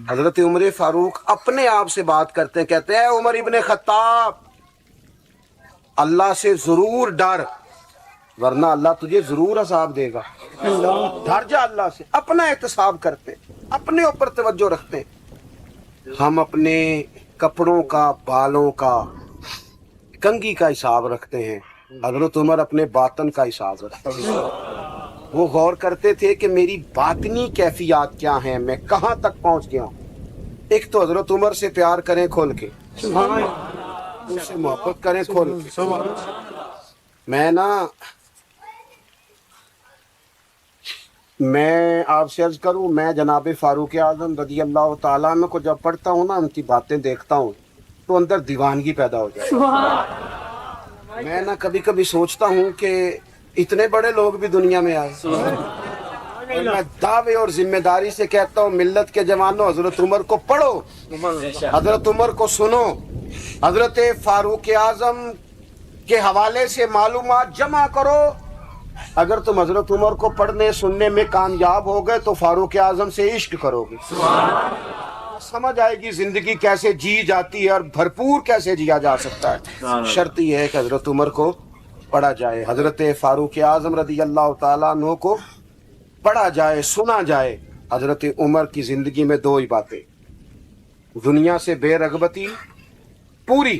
حضرت عمر فاروق اپنے آپ سے بات کرتے ہیں، کہتے ہیں عمر ابن خطاب اللہ سے ضرور ڈر، ورنہ اللہ تجھے ضرور عذاب دے گا، ڈر جا اللہ سے۔ اپنا احتساب کرتے، اپنے اوپر توجہ رکھتے۔ ہم اپنے کپڑوں کا، بالوں کا، کنگھی کا حساب رکھتے ہیں، حضرت عمر اپنے باطن کا حساب رکھتے ہیں۔ وہ غور کرتے تھے کہ میری باطنی کیفیات کیا ہیں، میں کہاں تک پہنچ گیا ہوں۔ ایک تو حضرت عمر سے پیار کریں کھول کے، ان سے محبت کریں کھول کے۔ میں آپ سے عرض کروں، میں جناب فاروق اعظم رضی اللہ تعالیٰ عنہ کو جب پڑھتا ہوں نا، ان کی باتیں دیکھتا ہوں تو اندر دیوانگی پیدا ہو جائے۔ میں کبھی کبھی سوچتا ہوں کہ اتنے بڑے لوگ بھی دنیا میں آئے۔ اور میں دعوے اور ذمہ داری سے کہتا ہوں، ملت کے جوانوں، حضرت عمر کو پڑھو، حضرت عمر کو سنو، حضرت فاروق اعظم کے حوالے سے معلومات جمع کرو۔ اگر تم حضرت عمر کو پڑھنے سننے میں کامیاب ہو گئے تو فاروق اعظم سے عشق کرو گے، سمجھ آئے گی زندگی کیسے جی جاتی ہے اور بھرپور کیسے جیا جا سکتا ہے۔ شرط یہ ہے کہ حضرت عمر کو پڑھا جائے، حضرت فاروق اعظم رضی اللہ تعالیٰ عنہ کو پڑھا جائے، سنا جائے۔ حضرت عمر کی زندگی میں دو ہی باتیں، دنیا سے بے رغبتی پوری،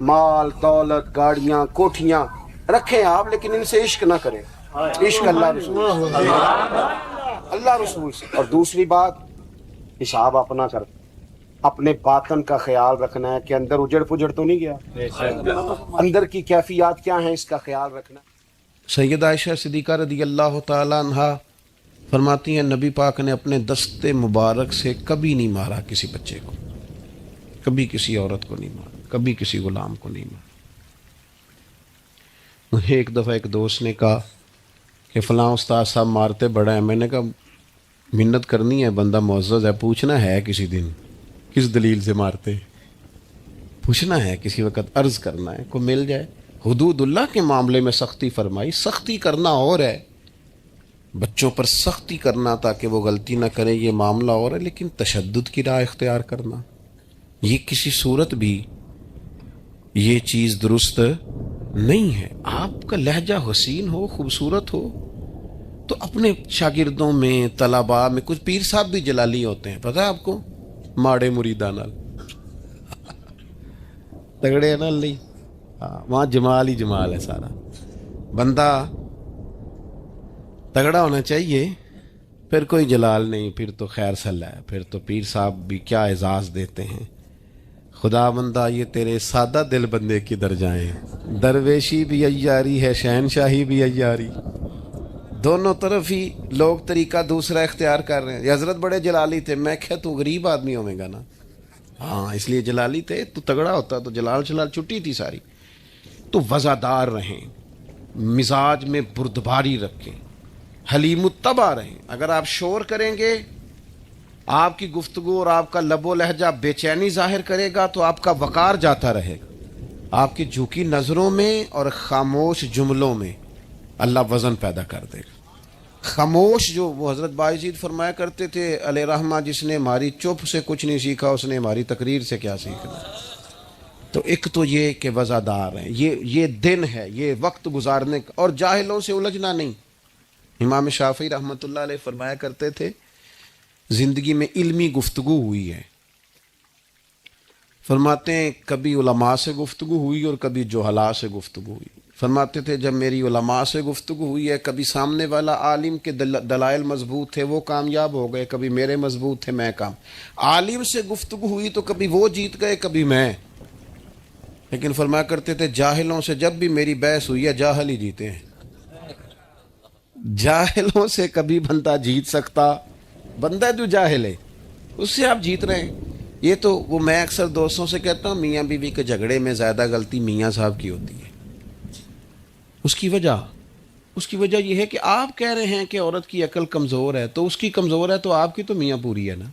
مال دولت گاڑیاں کوٹھیاں رکھیں آپ، لیکن ان سے عشق نہ کریں، عشق اللہ رسول سے۔ اور دوسری بات، حساب اپنا کر، اپنے باطن کا خیال رکھنا ہے کہ اندر اجڑ پجڑ تو نہیں گیا، اندر کی کیفیات کیا ہیں اس کا خیال رکھنا۔ سید عائشہ صدیقہ رضی اللہ تعالی عنہا فرماتی ہیں، نبی پاک نے اپنے دست مبارک سے کبھی نہیں مارا کسی بچے کو، کبھی کسی عورت کو نہیں مارا، کبھی کسی غلام کو نہیں مارا۔ مجھے ایک دفعہ ایک دوست نے کہا کہ فلاں استاد صاحب مارتے بڑا ہے۔ میں نے کہا منت کرنی ہے، بندہ معزز ہے، پوچھنا ہے کسی دن کس دلیل سے مارتے، پوچھنا ہے کسی وقت، عرض کرنا ہے، کو مل جائے۔ حدود اللہ کے معاملے میں سختی فرمائی، سختی کرنا اور ہے، بچوں پر سختی کرنا تاکہ وہ غلطی نہ کرے یہ معاملہ اور ہے، لیکن تشدد کی راہ اختیار کرنا یہ کسی صورت بھی یہ چیز درست نہیں ہے۔ آپ کا لہجہ حسین ہو، خوبصورت ہو تو اپنے شاگردوں میں، طلباء میں، کچھ پیر صاحب بھی جلالی ہوتے ہیں، پتہ ہے آپ کو، ماڑے مریداں نال تگڑے نال نہیں، وہاں جمال ہی جمال ہے، سارا بندہ تگڑا ہونا چاہیے، پھر کوئی جلال نہیں، پھر تو خیر صلاح ہے، پھر تو پیر صاحب بھی کیا اعزاز دیتے ہیں۔ خدا بندہ یہ تیرے سادہ دل بندے کی درجائیں، درویشی بھی عیاری ہے، شہنشاہی بھی عیاری، دونوں طرف ہی لوگ طریقہ دوسرا اختیار کر رہے ہیں۔ یہ حضرت بڑے جلالی تھے، میں کہا تو غریب آدمی ہوئے گا نا، ہاں اس لیے جلالی تھے، تو تگڑا ہوتا تو جلال چھٹی تھی ساری۔ تو وزادار رہیں، مزاج میں بردباری رکھیں، حلیم الطبع رہیں۔ اگر آپ شور کریں گے، آپ کی گفتگو اور آپ کا لب و لہجہ بے چینی ظاہر کرے گا تو آپ کا وقار جاتا رہے گا، آپ کی جھوکی نظروں میں اور خاموش جملوں میں اللہ وزن پیدا کر دے گا۔ خاموش، جو وہ حضرت باعزید فرمایا کرتے تھے علیہ رحمہ، جس نے ہماری چپ سے کچھ نہیں سیکھا اس نے ہماری تقریر سے کیا سیکھنا۔ تو ایک تو یہ کہ وزادار ہیں، یہ دن ہے، یہ وقت گزارنے کا، اور جاہلوں سے الجھنا نہیں۔ امام شافعی رحمۃ اللہ علیہ فرمایا کرتے تھے، زندگی میں علمی گفتگو ہوئی ہے، فرماتے ہیں کبھی علماء سے گفتگو ہوئی اور کبھی جہلاء سے گفتگو ہوئی۔ فرماتے تھے جب میری علماء سے گفتگو ہوئی ہے، کبھی سامنے والا عالم کے دلائل مضبوط تھے وہ کامیاب ہو گئے، کبھی میرے مضبوط تھے میں عالم سے گفتگو ہوئی تو کبھی وہ جیت گئے کبھی میں۔ لیکن فرمایا کرتے تھے جاہلوں سے جب بھی میری بحث ہوئی ہے جاہل ہی جیتے ہیں۔ جاہلوں سے کبھی بندہ جیت سکتا، بندہ جو جاہل ہے اس سے آپ جیت رہے ہیں۔ یہ تو وہ میں اکثر دوستوں سے کہتا ہوں، میاں بیوی کے جھگڑے میں زیادہ غلطی میاں صاحب کی ہوتی ہے۔ اس کی وجہ یہ ہے کہ آپ کہہ رہے ہیں کہ عورت کی عقل کمزور ہے، تو اس کی کمزور ہے تو آپ کی تو میاں پوری ہے نا،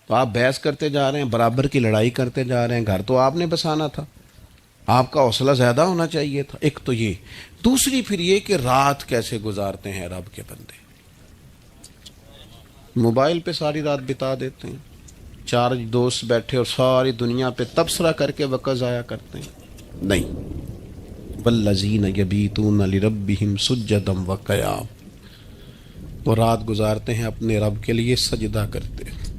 تو آپ بحث کرتے جا رہے ہیں، برابر کی لڑائی کرتے جا رہے ہیں، گھر تو آپ نے بسانا تھا، آپ کا حوصلہ زیادہ ہونا چاہیے تھا۔ ایک تو یہ، دوسری پھر یہ کہ رات کیسے گزارتے ہیں رب کے بندے، موبائل پہ ساری رات بتا دیتے ہیں، 4 دوست بیٹھے اور ساری دنیا پہ تبصرہ کر کے وقت ضائع کرتے ہیں؟ نہیں. والذین یبیتون لربہم سجدا وقیاما، وہ رات گزارتے ہیں اپنے رب کے لیے سجدہ کرتے ہوئے،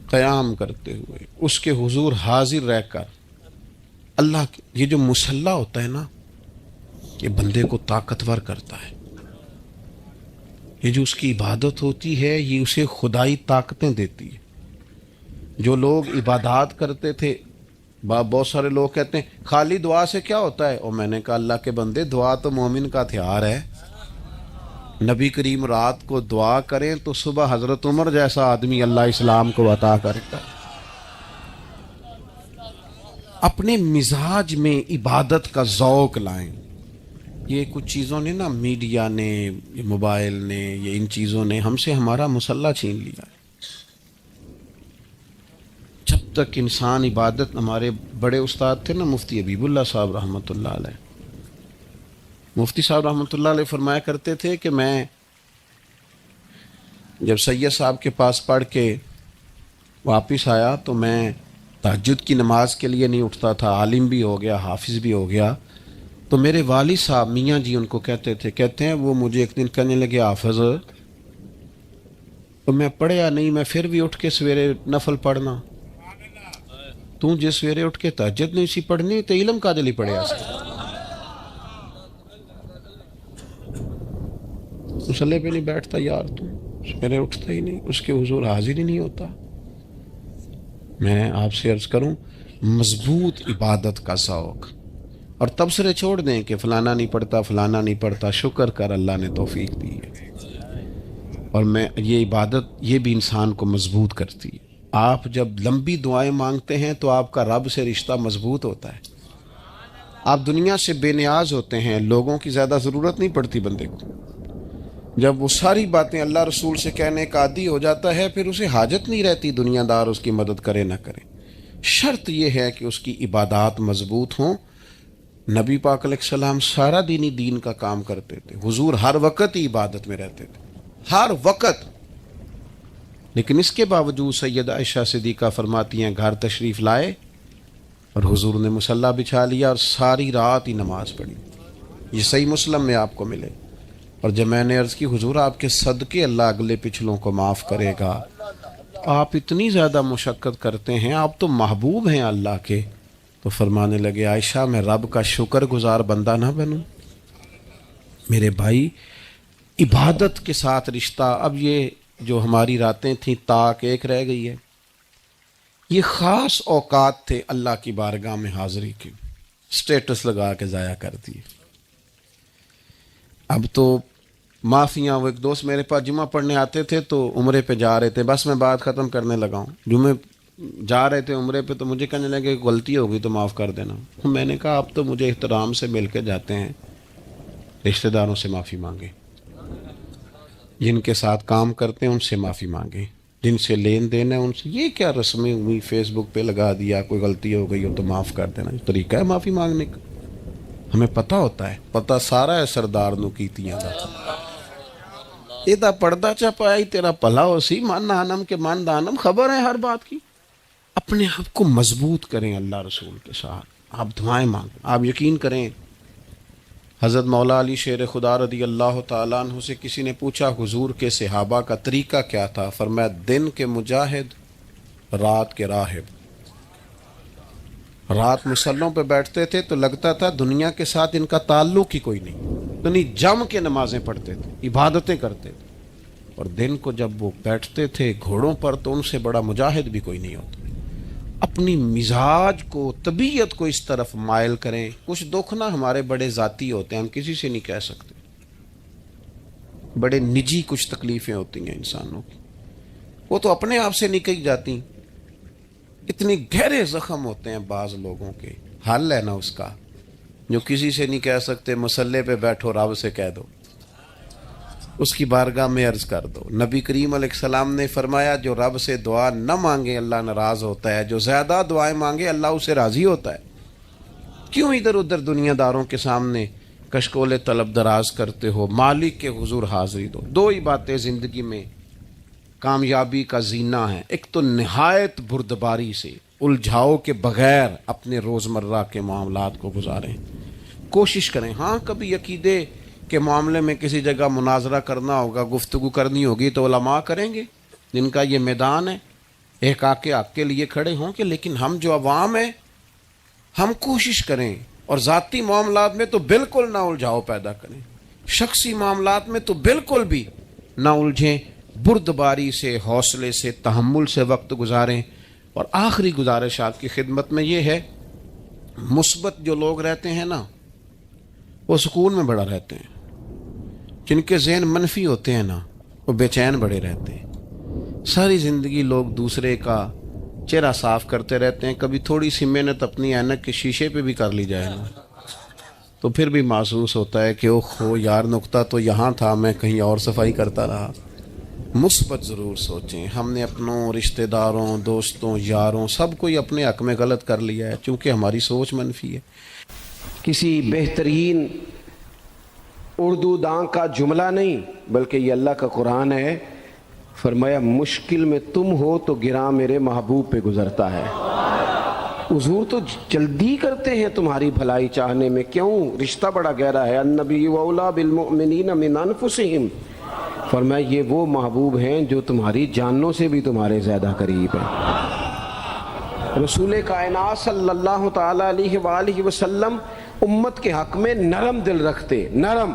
قیام کرتے ہوئے، اس کے حضور حاضر رہ کر. اللہ یہ جو مصلی ہوتا ہے نا، یہ بندے کو طاقتور کرتا ہے. یہ جو اس کی عبادت ہوتی ہے یہ اسے خدائی طاقتیں دیتی ہے. جو لوگ عبادات کرتے تھے، بہت سارے لوگ کہتے ہیں خالی دعا سے کیا ہوتا ہے، اور میں نے کہا اللہ کے بندے، دعا تو مومن کا ہتھیار ہے. نبی کریم رات کو دعا کریں تو صبح حضرت عمر جیسا آدمی اللہ اسلام کو عطا کرتا ہے. اپنے مزاج میں عبادت کا ذوق لائیں. یہ کچھ چیزوں نے نا، میڈیا نے، موبائل نے، یہ ان چیزوں نے ہم سے ہمارا مسلح چھین لیا ہے. جب تک انسان عبادت، ہمارے بڑے استاد تھے نا مفتی حبیب اللہ صاحب رحمۃ اللہ علیہ، مفتی صاحب رحمۃ اللہ علیہ فرمایا کرتے تھے کہ میں جب سید صاحب کے پاس پڑھ کے واپس آیا تو میں تہجد کی نماز کے لیے نہیں اٹھتا تھا. عالم بھی ہو گیا، حافظ بھی ہو گیا. تو میرے والد صاحب میاں جی ان کو کہتے ہیں وہ مجھے ایک دن کہنے لگے حافظ، تو میں پڑھیا نہیں، میں پھر بھی اٹھ کے سویرے نفل پڑھنا. تو جس سویرے اٹھ کے تہجد نہیں سی پڑھنی تو علم کا دلی پڑھیا سی. مصلی پہ نہیں بیٹھتا یار، تو سویرے اٹھتا ہی نہیں، اس کے حضور حاضر ہی نہیں ہوتا. میں آپ سے عرض کروں، مضبوط عبادت کا ذوق، اور تبصرے چھوڑ دیں کہ فلانا نہیں پڑھتا، فلانا نہیں پڑھتا. شکر کر اللہ نے توفیق دی ہے. اور میں یہ عبادت یہ بھی انسان کو مضبوط کرتی ہے. آپ جب لمبی دعائیں مانگتے ہیں تو آپ کا رب سے رشتہ مضبوط ہوتا ہے. آپ دنیا سے بے نیاز ہوتے ہیں، لوگوں کی زیادہ ضرورت نہیں پڑتی بندے کو. جب وہ ساری باتیں اللہ رسول سے کہنے کا عادی ہو جاتا ہے پھر اسے حاجت نہیں رہتی دنیا دار اس کی مدد کرے نہ کرے. شرط یہ ہے کہ اس کی عبادات مضبوط ہوں. نبی پاک علیہ السلام سارا دین کا کام کرتے تھے. حضور ہر وقت ہی عبادت میں رہتے تھے، ہر وقت. لیکن اس کے باوجود سیدہ عائشہ صدیقہ فرماتی ہیں گھر تشریف لائے اور حضور نے مصلی بچھا لیا اور ساری رات ہی نماز پڑھی. یہ صحیح مسلم میں آپ کو ملے. اور جب میں نے عرض کی حضور آپ کے صدقے اللہ اگلے پچھلوں کو معاف کرے گا، آپ اتنی زیادہ مشقت کرتے ہیں، آپ تو محبوب ہیں اللہ کے، تو فرمانے لگے عائشہ میں رب کا شکر گزار بندہ نہ بنوں؟ میرے بھائی، عبادت کے ساتھ رشتہ. اب یہ جو ہماری راتیں تھیں تاک ایک رہ گئی ہے، یہ خاص اوقات تھے اللہ کی بارگاہ میں حاضری کے، سٹیٹس لگا کے ضائع کر دیے. اب تو معافیاں. وہ ایک دوست میرے پاس جمعہ پڑھنے آتے تھے تو عمرے پہ جا رہے تھے، بس میں بات ختم کرنے لگا ہوں، جمعے جا رہے تھے عمرے پہ، تو مجھے کہنے لگے کہ غلطی ہوگی تو معاف کر دینا. میں نے کہا آپ تو مجھے احترام سے مل کے جاتے ہیں، رشتہ داروں سے معافی مانگیں، جن کے ساتھ کام کرتے ہیں ان سے معافی مانگیں، جن سے لین دین ہے ان سے. یہ کیا رسمیں ہوئی فیس بک پہ لگا دیا، کوئی غلطی ہو گئی ہو تو معاف کر دینا، یہ طریقہ ہے معافی مانگنے کا؟ ہمیں پتہ ہوتا ہے، پتہ سارا ہے سردار نو کیتیاں دا. یہ پردہ چپایا ہی تیرا پلا ہو سی، من نانم کے من دانم، خبر ہے ہر بات کی. اپنے آپ کو مضبوط کریں اللہ رسول کے ساتھ. آپ دعائیں مانگیں. آپ یقین کریں حضرت مولا علی شیر خدا رضی اللہ تعالیٰ عنہ سے کسی نے پوچھا حضور کے صحابہ کا طریقہ کیا تھا؟ فرمایا دن کے مجاہد، رات کے راہب. رات مصلوں پہ بیٹھتے تھے تو لگتا تھا دنیا کے ساتھ ان کا تعلق ہی کوئی نہیں، اتنی جم کے نمازیں پڑھتے تھے، عبادتیں کرتے تھے. اور دن کو جب وہ بیٹھتے تھے گھوڑوں پر تو ان سے بڑا مجاہد بھی کوئی نہیں ہوتا. اپنی مزاج کو، طبیعت کو اس طرف مائل کریں. کچھ دکھ نہ ہمارے بڑے ذاتی ہوتے ہیں، ہم کسی سے نہیں کہہ سکتے. بڑے نجی کچھ تکلیفیں ہوتی ہیں انسانوں کی، وہ تو اپنے آپ سے نکل جاتی. اتنے گہرے زخم ہوتے ہیں بعض لوگوں کے. حل ہے نا اس کا، جو کسی سے نہیں کہہ سکتے مصلی پہ بیٹھو رب سے کہہ دو، اس کی بارگاہ میں عرض کر دو. نبی کریم علیہ السلام نے فرمایا جو رب سے دعا نہ مانگے اللہ ناراض ہوتا ہے، جو زیادہ دعائیں مانگے اللہ اسے راضی ہوتا ہے. کیوں ادھر ادھر دنیا داروں کے سامنے کشکول طلب دراز کرتے ہو؟ مالک کے حضور حاضری دو. دو ہی باتیں زندگی میں کامیابی کا زینہ ہیں، ایک تو نہایت بردباری سے الجھاؤ کے بغیر اپنے روزمرہ کے معاملات کو گزاریں، کوشش کریں۔ ہاں کبھی عقیدے کے معاملے میں کسی جگہ مناظرہ کرنا ہوگا، گفتگو کرنی ہوگی تو علماء کریں گے جن کا یہ میدان ہے، ایک آ کے لیے کھڑے ہوں گے، لیکن ہم جو عوام ہیں ہم کوشش کریں، اور ذاتی معاملات میں تو بالکل نہ الجھاؤ پیدا کریں، شخصی معاملات میں تو بالکل بھی نہ الجھیں، بردباری سے، حوصلے سے، تحمل سے وقت گزاریں۔ اور آخری گزارش آپ کی خدمت میں یہ ہے، مثبت جو لوگ رہتے ہیں نا وہ سکون میں بڑا رہتے ہیں، جن کے ذہن منفی ہوتے ہیں نا وہ بے چین بڑے رہتے ہیں۔ ساری زندگی لوگ دوسرے کا چہرہ صاف کرتے رہتے ہیں، کبھی تھوڑی سی محنت اپنی اینک کے شیشے پہ بھی کر لی جائے نا تو پھر بھی محسوس ہوتا ہے کہ اوہ یار نقطہ تو یہاں تھا، میں کہیں اور صفائی کرتا رہا۔ مثبت ضرور سوچیں۔ ہم نے اپنوں، رشتہ داروں، دوستوں، یاروں سب کو ہی اپنے حق میں غلط کر لیا ہے چونکہ ہماری سوچ منفی ہے۔ کسی بہترین اردو داں کا جملہ نہیں بلکہ یہ اللہ کا قرآن ہے، فرمایا مشکل میں تم ہو تو گراں میرے محبوب پہ گزرتا ہے۔ حضور تو جلدی کرتے ہیں تمہاری بھلائی چاہنے میں، کیوں؟ رشتہ بڑا گہرا ہے۔ النبی اولیٰ بالمؤمنین من انفسہم، فرمایا یہ وہ محبوب ہیں جو تمہاری جانوں سے بھی تمہارے زیادہ قریب ہیں۔ رسول کائنات صلی اللہ تعالی علیہ وآلہ وسلم امت کے حق میں نرم دل رکھتے، نرم۔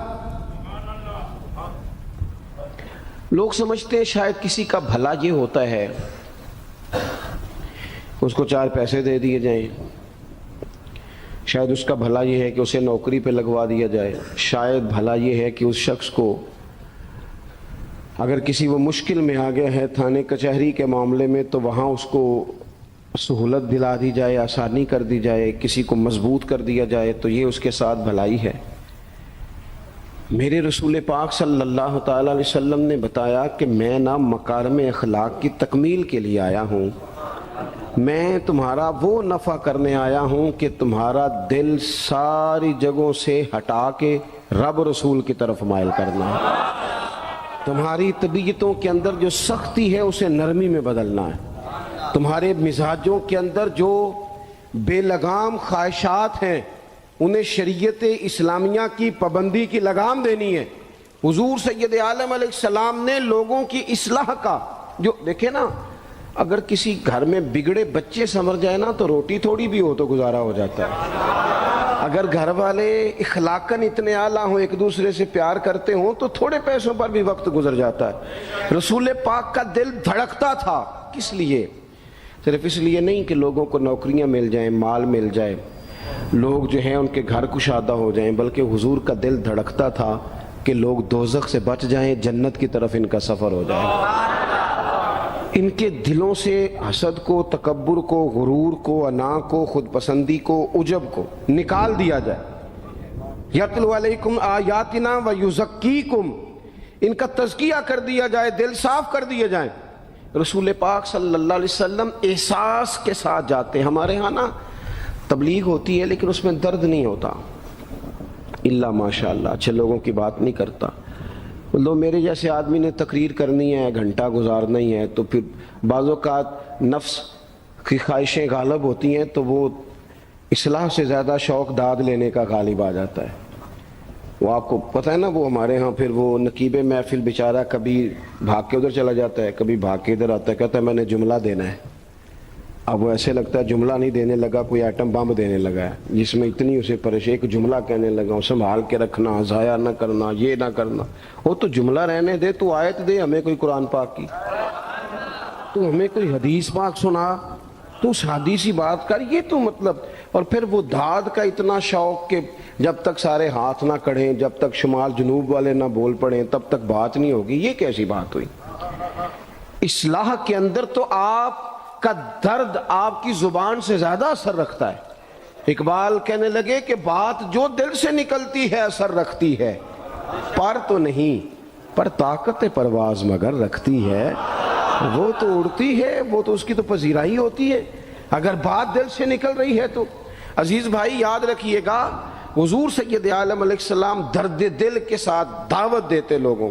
لوگ سمجھتے ہیں شاید کسی کا بھلا یہ ہوتا ہے اس کو 4 پیسے دے دیے جائیں، شاید اس کا بھلا یہ ہے کہ اسے نوکری پہ لگوا دیا جائے، شاید بھلا یہ ہے کہ اس شخص کو اگر کسی وہ مشکل میں آ گیا ہے تھانے کچہری کے معاملے میں تو وہاں اس کو سہولت دلا دی جائے، آسانی کر دی جائے، کسی کو مضبوط کر دیا جائے، تو یہ اس کے ساتھ بھلائی ہے۔ میرے رسول پاک صلی اللہ تعالی علیہ وسلم نے بتایا کہ میں نہ مکارم اخلاق کی تکمیل کے لیے آیا ہوں، میں تمہارا وہ نفع کرنے آیا ہوں کہ تمہارا دل ساری جگہوں سے ہٹا کے رب رسول کی طرف مائل کرنا ہے، تمہاری طبیعتوں کے اندر جو سختی ہے اسے نرمی میں بدلنا ہے، تمہارے مزاجوں کے اندر جو بے لگام خواہشات ہیں انہیں شریعت اسلامیہ کی پابندی کی لگام دینی ہے۔ حضور سید عالم علیہ السلام نے لوگوں کی اصلاح کا جو دیکھے نا، اگر کسی گھر میں بگڑے بچے سنور جائے نا تو روٹی تھوڑی بھی ہو تو گزارا ہو جاتا ہے، اگر گھر والے اخلاقاً اتنے اعلیٰ ہوں، ایک دوسرے سے پیار کرتے ہوں تو تھوڑے پیسوں پر بھی وقت گزر جاتا ہے۔ رسول پاک کا دل دھڑکتا تھا، کس لیے؟ صرف اس لیے نہیں کہ لوگوں کو نوکریاں مل جائیں، مال مل جائے، لوگ جو ہیں ان کے گھر کشادہ ہو جائیں، بلکہ حضور کا دل دھڑکتا تھا کہ لوگ دوزخ سے بچ جائیں، جنت کی طرف ان کا سفر ہو جائے، ان کے دلوں سے حسد کو، تکبر کو، غرور کو، انا کو، خود پسندی کو، عجب کو نکال دیا جائے۔ یتلو علیکم آیاتنا ویزکیکم، ان کا تزکیہ کر دیا جائے، دل صاف کر دیے جائیں۔ رسول پاک صلی اللہ علیہ وسلم احساس کے ساتھ جاتے ہیں۔ ہمارے ہاں نا تبلیغ ہوتی ہے لیکن اس میں درد نہیں ہوتا، الا ماشاء اللہ اچھے لوگوں کی بات نہیں کرتا۔ لو میرے جیسے آدمی نے تقریر کرنی ہے، گھنٹہ گزارنا ہی ہے، تو پھر بعض اوقات نفس کی خواہشیں غالب ہوتی ہیں تو وہ اصلاح سے زیادہ شوق داد لینے کا غالب آ جاتا ہے۔ وہ آپ کو پتہ ہے نا، وہ ہمارے ہاں پھر وہ نقیب محفل بیچارہ کبھی بھاگ کے ادھر چلا جاتا ہے، کبھی بھاگ کے ادھر آتا ہے، کہتا ہے میں نے جملہ دینا ہے۔ اب وہ ایسے لگتا ہے جملہ نہیں دینے لگا، کوئی ایٹم بم دینے لگا ہے، جس میں اتنی اسے پریشانی، ایک جملہ کہنے لگا، سنبھال کے رکھنا، ضائع نہ کرنا، یہ نہ کرنا۔ وہ تو جملہ رہنے دے، تو آیت دے ہمیں کوئی قرآن پاک کی، تو ہمیں کوئی حدیث پاک سنا، تو اس حدیثی بات کر، یہ تو مطلب۔ اور پھر وہ داد کا اتنا شوق کہ جب تک سارے ہاتھ نہ کڑھیں، جب تک شمال جنوب والے نہ بول پڑیں تب تک بات نہیں ہوگی۔ یہ کیسی بات ہوئی؟ اصلاح کے اندر تو آپ کا درد آپ کی زبان سے زیادہ اثر رکھتا ہے۔ اقبال کہنے لگے کہ بات جو دل سے نکلتی ہے اثر رکھتی ہے، پر تو نہیں، پر طاقت پرواز مگر رکھتی ہے۔ وہ تو اڑتی ہے، وہ تو اس کی تو پذیرائی ہوتی ہے اگر بات دل سے نکل رہی ہے تو۔ عزیز بھائی یاد رکھیے گا، حضور سید عالم علیہ السلام درد دل کے ساتھ دعوت دیتے لوگوں،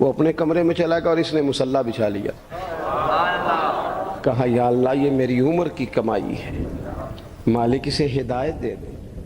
وہ اپنے کمرے میں چلا گیا اور اس نے مصلی بچھا لیا. کہا یا اللہ یہ میری عمر کی کمائی ہے, مالک اسے ہدایت دے دے.